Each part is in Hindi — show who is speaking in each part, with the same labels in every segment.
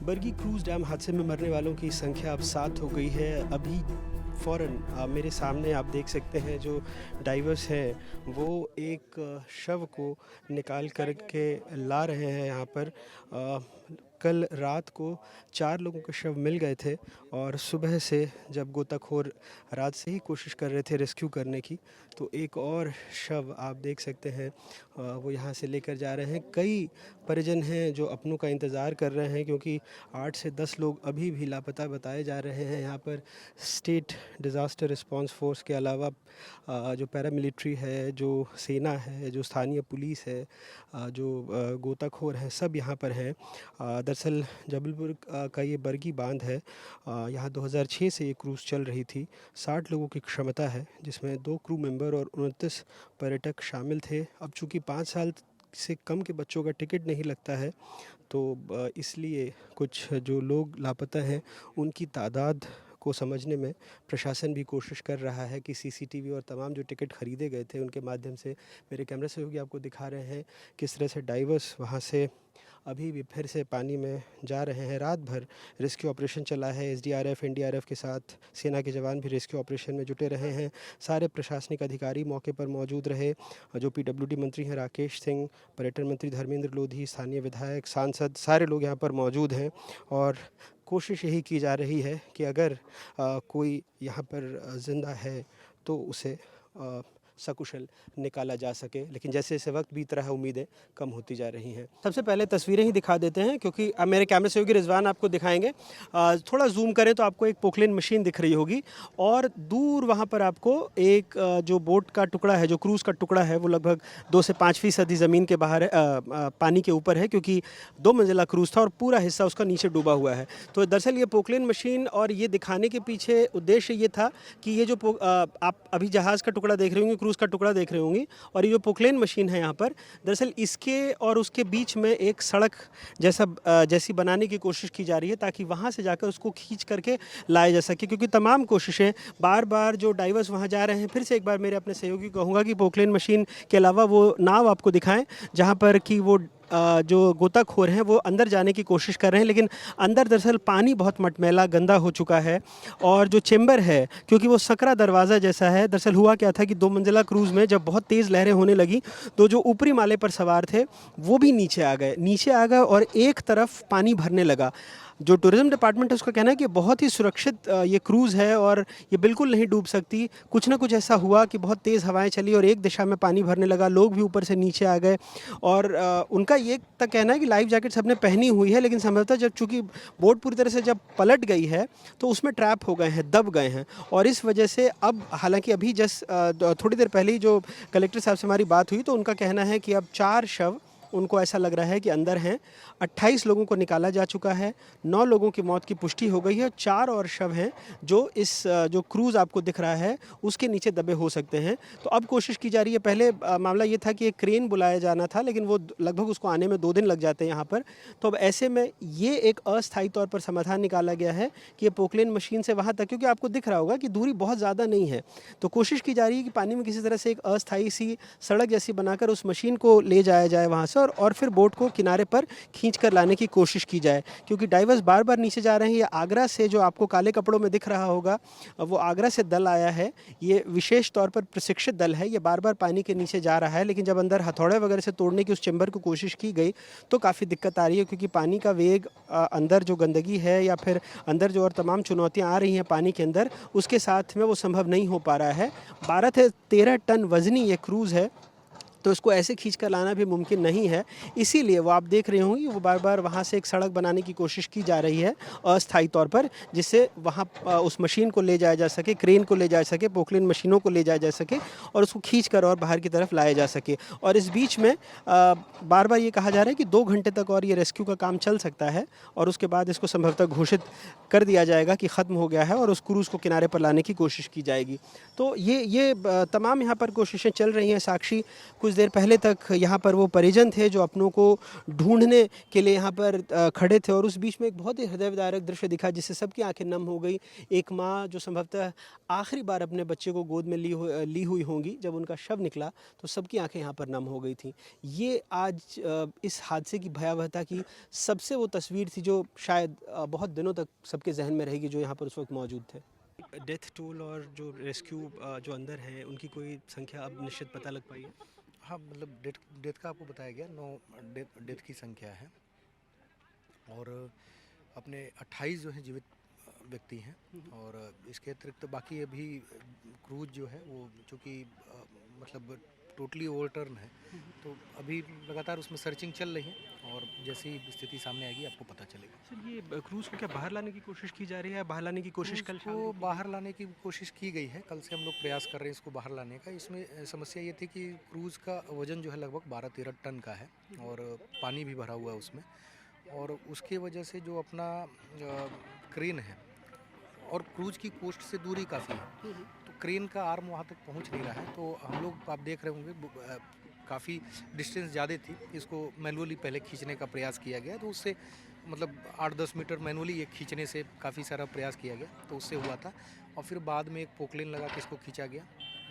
Speaker 1: बरगी क्रूज़ डैम हादसे में मरने वालों की संख्या अब 7 हो गई है। अभी फ़ौरन मेरे सामने आप देख सकते हैं जो डाइवर्स हैं वो एक शव को निकाल कर के ला रहे हैं यहाँ पर। कल रात को 4 लोगों के शव मिल गए थे और सुबह से जब गोताखोर रात से ही कोशिश कर रहे थे रेस्क्यू करने की, तो एक और शव आप देख सकते हैं वो यहाँ से लेकर जा रहे हैं। कई परिजन हैं जो अपनों का इंतज़ार कर रहे हैं क्योंकि 8 से 10 लोग अभी भी लापता बताए जा रहे हैं। यहाँ पर स्टेट डिज़ास्टर रिस्पांस फोर्स के अलावा जो पैरामिलिट्री है, जो सेना है, जो स्थानीय पुलिस है, जो गोताखोर हैं, सब यहाँ पर हैं। दरअसल जबलपुर का ये बरगी बांध है। यहाँ 2006 से ये क्रूज़ चल रही थी। 60 लोगों की क्षमता है जिसमें 2 क्रू मेंबर और 29 पर्यटक शामिल थे। अब चूँकि 5 साल से कम के बच्चों का टिकट नहीं लगता है, तो इसलिए कुछ जो लोग लापता हैं उनकी तादाद को समझने में प्रशासन भी कोशिश कर रहा है कि सीसीटीवी और तमाम जो टिकट ख़रीदे गए थे उनके माध्यम से, मेरे कैमरा सहयोगी आपको दिखा रहे हैं किस तरह से डाइवर्स वहाँ से अभी भी फिर से पानी में जा रहे हैं। रात भर रेस्क्यू ऑपरेशन चला है। एसडीआरएफ, एनडीआरएफ के साथ सेना के जवान भी रेस्क्यू ऑपरेशन में जुटे रहे हैं। सारे प्रशासनिक अधिकारी मौके पर मौजूद रहे। जो पीडब्ल्यूडी मंत्री हैं राकेश सिंह, पर्यटन मंत्री धर्मेंद्र लोधी, स्थानीय विधायक, सांसद, सारे लोग यहाँ पर मौजूद हैं और कोशिश यही की जा रही है कि अगर कोई यहाँ पर ज़िंदा है तो उसे सकुशल निकाला जा सके। लेकिन जैसे जैसे वक्त बीत रहा है उम्मीदें कम होती जा रही हैं। सबसे पहले तस्वीरें ही दिखा देते हैं क्योंकि अब मेरे कैमरे सहयोगी रिजवान आपको दिखाएंगे। थोड़ा जूम करें तो आपको एक पोकलेन मशीन दिख रही होगी और दूर वहाँ पर आपको एक जो बोट का टुकड़ा है, जो क्रूज़ का टुकड़ा है, वो लगभग 2 से 5% ज़मीन के बाहर है, पानी के ऊपर है क्योंकि 2 मंजिला क्रूज़ था और पूरा हिस्सा उसका नीचे डूबा हुआ है। तो दरअसल ये पोकलेन मशीन और ये दिखाने के पीछे उद्देश्य ये था कि ये जो आप अभी जहाज़ का टुकड़ा देख रहे होंगे, क्रूज़ का टुकड़ा देख रहे होंगे, और ये जो पोकलेन मशीन है यहाँ पर, दरअसल इसके और उसके बीच में एक सड़क जैसी बनाने की कोशिश की जा रही है ताकि वहाँ से जाकर उसको खींच करके लाया जा सके। क्योंकि तमाम कोशिशें बार बार जो डाइवर्स वहाँ जा रहे हैं, फिर से एक बार मेरे अपने सहयोगी को कहूँगा कि पोकलेन मशीन के अलावा वो नाव आपको दिखाएं जहाँ पर कि वो जो गोताखोर हैं वो अंदर जाने की कोशिश कर रहे हैं, लेकिन अंदर दरअसल पानी बहुत मटमैला गंदा हो चुका है। और जो चेंबर है, क्योंकि वो सकरा दरवाज़ा जैसा है, दरअसल हुआ क्या था कि 2 मंजिला क्रूज़ में जब बहुत तेज़ लहरें होने लगी तो जो ऊपरी माले पर सवार थे वो भी नीचे आ गए और एक तरफ पानी भरने लगा। जो टूरिज़्म डिपार्टमेंट है उसका कहना है कि बहुत ही सुरक्षित ये क्रूज़ है और ये बिल्कुल नहीं डूब सकती। कुछ ना कुछ ऐसा हुआ कि बहुत तेज़ हवाएं चली और एक दिशा में पानी भरने लगा, लोग भी ऊपर से नीचे आ गए। और उनका ये तक कहना है कि लाइफ जैकेट सबने पहनी हुई है, लेकिन संभवतः जब चूँकि बोट पूरी तरह से जब पलट गई है तो उसमें ट्रैप हो गए हैं, दब गए हैं। और इस वजह से अब हालांकि अभी थोड़ी देर पहले ही जो कलेक्टर साहब से हमारी बात हुई तो उनका कहना है कि अब 4 शव उनको ऐसा लग रहा है कि अंदर हैं। 28 लोगों को निकाला जा चुका है, 9 लोगों की मौत की पुष्टि हो गई है, 4 और शव हैं जो इस जो क्रूज़ आपको दिख रहा है उसके नीचे दबे हो सकते हैं। तो अब कोशिश की जा रही है। पहले मामला ये था कि एक क्रेन बुलाया जाना था, लेकिन वो लगभग उसको आने में 2 दिन लग जाते हैं यहाँ पर। तो अब ऐसे में ये एक अस्थायी तौर पर समाधान निकाला गया है कि ये पोकलेन मशीन से वहाँ तक, क्योंकि आपको दिख रहा होगा कि दूरी बहुत ज़्यादा नहीं है, तो कोशिश की जा रही है कि पानी में किसी तरह से एक अस्थायी सी सड़क जैसी बनाकर उस मशीन को ले जाया जाए वहाँ से और फिर बोट को किनारे पर खींच कर लाने की कोशिश की जाए। क्योंकि डाइवर्स बार बार नीचे जा रहे हैं। ये आगरा से, जो आपको काले कपड़ों में दिख रहा होगा, वो आगरा से दल आया है। ये विशेष तौर पर प्रशिक्षित दल है। ये बार बार पानी के नीचे जा रहा है, लेकिन जब अंदर हथौड़े वगैरह से तोड़ने की उस चैम्बर को कोशिश की गई तो काफ़ी दिक्कत आ रही है क्योंकि पानी का वेग, अंदर जो गंदगी है या फिर अंदर जो और तमाम चुनौतियाँ आ रही हैं पानी के अंदर, उसके साथ में वो संभव नहीं हो पा रहा है। 12 से 13 टन वजनी ये क्रूज़ है, तो इसको ऐसे खींच कर लाना भी मुमकिन नहीं है। इसीलिए वो आप देख रहे होंगे वो बार बार वहाँ से एक सड़क बनाने की कोशिश की जा रही है अस्थायी तौर पर, जिससे वहाँ उस मशीन को ले जाया जा सके, क्रेन को ले जाया सके, पोकलेन मशीनों को ले जाया जा सके और उसको खींच कर और बाहर की तरफ लाया जा सके। और इस बीच में बार बार ये कहा जा रहा है कि 2 घंटे तक और ये रेस्क्यू का काम चल सकता है और उसके बाद इसको संभवतः घोषित कर दिया जाएगा कि ख़त्म हो गया है और उस क्रूज़ को किनारे पर लाने की कोशिश की जाएगी। तो ये तमाम यहाँ पर कोशिशें चल रही हैं। साक्षी कुछ देर पहले तक यहाँ पर वो परिजन थे जो अपनों को ढूंढने के लिए यहाँ पर खड़े थे, और उस बीच में एक बहुत ही हृदय विदारक दृश्य दिखा जिससे सबकी आंखें नम हो गई। एक माँ जो संभवतः आखिरी बार अपने बच्चे को गोद में ली हुई होंगी, जब उनका शव निकला तो सबकी आंखें यहाँ पर नम हो गई थी। ये आज इस हादसे की भयावहता की सबसे वो तस्वीर थी जो शायद बहुत दिनों तक सबके जहन में रहेगी जो यहाँ पर उस वक्त मौजूद थे। डेथ टोल और जो रेस्क्यू जो अंदर हैं उनकी कोई संख्या अब निश्चित पता लग पाई है?
Speaker 2: हाँ, मतलब डेथ डेथ का आपको बताया गया, 9 डेथ की संख्या है और अपने 28 जो हैं जीवित व्यक्ति हैं। और इसके अतिरिक्त तो बाकी अभी क्रूज जो है वो चूँकि मतलब टोटली ओवरटर्न है, तो अभी लगातार उसमें सर्चिंग चल रही है और जैसी स्थिति सामने आएगी आपको पता चलेगा।
Speaker 1: सर, ये क्रूज़ को क्या बाहर लाने की कोशिश की जा रही है? बाहर लाने की कोशिश कल शाम
Speaker 2: को
Speaker 1: को
Speaker 2: बाहर लाने की कोशिश की गई है, कल से हम लोग प्रयास कर रहे हैं इसको बाहर लाने का। इसमें समस्या ये थी कि क्रूज़ का वज़न जो है लगभग 12-13 टन का है और पानी भी भरा हुआ है उसमें, और उसकी वजह से जो अपना क्रेन है और क्रूज़ की कोस्ट से दूरी काफ़ी है, तो क्रेन का आर्म वहाँ तक पहुँच नहीं रहा है। तो हम लोग आप देख रहे होंगे काफ़ी डिस्टेंस ज़्यादा थी, इसको मैनुअली पहले खींचने का प्रयास किया गया, तो उससे मतलब 8-10 मीटर मैनुअली ये खींचने से काफ़ी सारा प्रयास किया गया, तो उससे हुआ था। और फिर बाद में एक पोकलेन लगा के इसको खींचा गया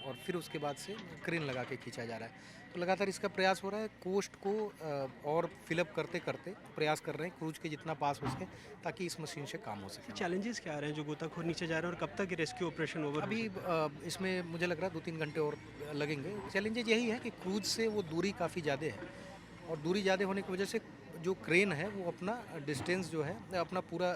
Speaker 2: और फिर उसके बाद से क्रेन लगा के खींचा जा रहा है। तो लगातार इसका प्रयास हो रहा है, कोस्ट को और फिलअप करते करते प्रयास कर रहे हैं क्रूज के जितना पास हो सके, ताकि इस मशीन से काम हो सके।
Speaker 1: चैलेंजेस क्या आ रहे हैं जो गोताखोर नीचे जा रहे हैं, और कब तक ये रेस्क्यू ऑपरेशन ओवर?
Speaker 2: अभी इसमें मुझे लग रहा है 2-3 घंटे और लगेंगे। चैलेंजेज यही है कि क्रूज से वो दूरी काफ़ी ज़्यादा है और दूरी ज़्यादा होने की वजह से जो क्रेन है वो अपना डिस्टेंस जो है अपना पूरा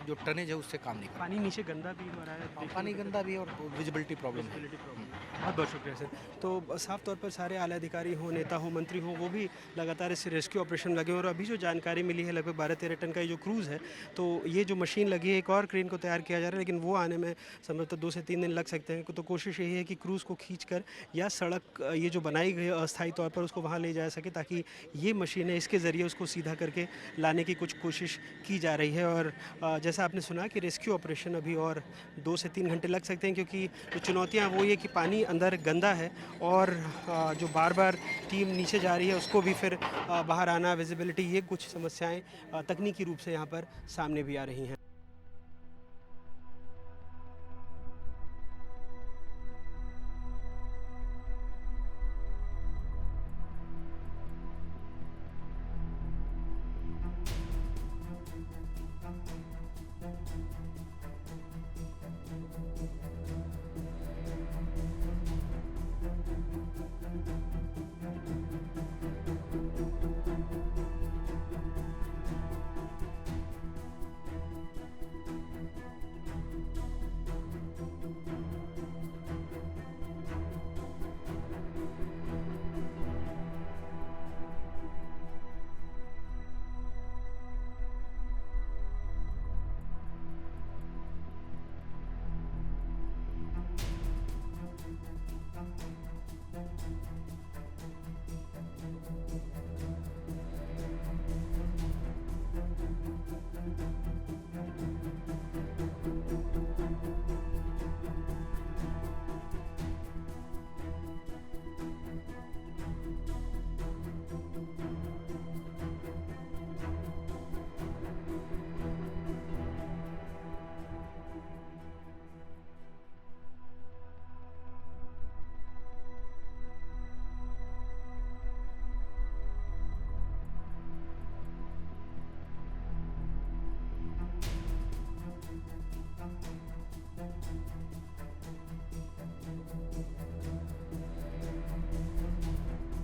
Speaker 2: जो टनेज है उससे काम नहीं कर
Speaker 1: पानी नीचे गंदा भी हो रहा है,
Speaker 2: रहा। पानी गंदा भी है और विजिबिलिटी प्रॉब्लम है।
Speaker 1: बहुत बहुत शुक्रिया सर। तो साफ तौर पर सारे आला अधिकारी हों, नेता हों, मंत्री हों, वो भी लगातार इस रेस्क्यू ऑपरेशन लगे, और अभी जो जानकारी मिली है लगभग 12-13 टन का ये जो क्रूज़ है, तो ये जो मशीन लगी है, एक और क्रेन को तैयार किया जा रहा है, लेकिन वो आने में संभवतः 2 से 3 दिन लग सकते हैं। तो कोशिश यही है कि क्रूज़ को खींचकर या सड़क ये जो बनाई गई है अस्थायी तौर पर उसको वहाँ ले जाया सके, ताकि ये मशीन है इसके ज़रिए उसको सीधा करके लाने की कुछ कोशिश की जा रही है। और जैसा आपने सुना कि रेस्क्यू ऑपरेशन अभी और 2 से 3 घंटे लग सकते हैं, क्योंकि जो चुनौतियाँ वो ये कि पानी अंदर गंदा है और जो बार बार टीम नीचे जा रही है उसको भी फिर बाहर आना, विजिबिलिटी, ये कुछ समस्याएं तकनीकी रूप से यहाँ पर सामने भी आ रही हैं।